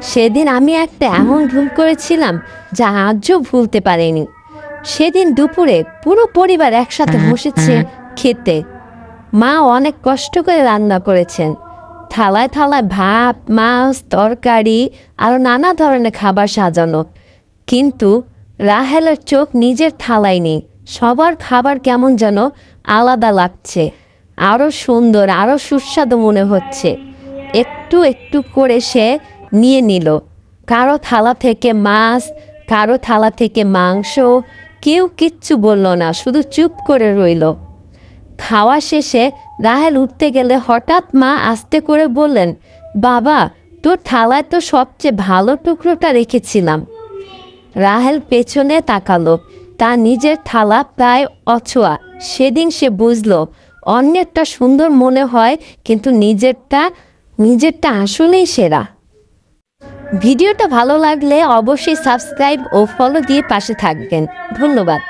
সেদিন আমি একটা এমন ভুল করেছিলাম যা আজও ভুলতে পারিনি। সেদিন দুপুরে পুরো পরিবার একসাথে বসেছে খেতে। মা অনেক কষ্ট করে রান্না করেছেন, থালায় থালায় ভাত, মাছ, তরকারি আরও নানা ধরনের খাবার সাজানো। কিন্তু রাহেলের চোখ নিজের থালায় নেই। সবার খাবার কেমন যেন আলাদা লাগছে, আরও সুন্দর, আরও সুস্বাদু মনে হচ্ছে। একটু একটু করে সে নিয়ে নিল। কারো থালা থেকে মাছ, কারো থালা থেকে মাংস। কেউ কিচ্ছু বলল না, শুধু চুপ করে রইল। খাওয়া শেষে রাহেল উঠতে গেলে হঠাৎ মা আস্তে করে বললেন, বাবা, তোর থালায় তো সবচেয়ে ভালো টুকরোটা রেখেছিলাম। রাহেল পেছনে তাকালো। তার নিজের থালা প্রায় অছোয়া। সেদিন সে বুঝল, অন্যেরটা সুন্দর মনে হয়, কিন্তু নিজেরটা আসলেই সেরা। ভিডিওটা ভালো লাগলে অবশ্যই সাবস্ক্রাইব ও ফলো দিয়ে পাশে থাকবেন। ধন্যবাদ।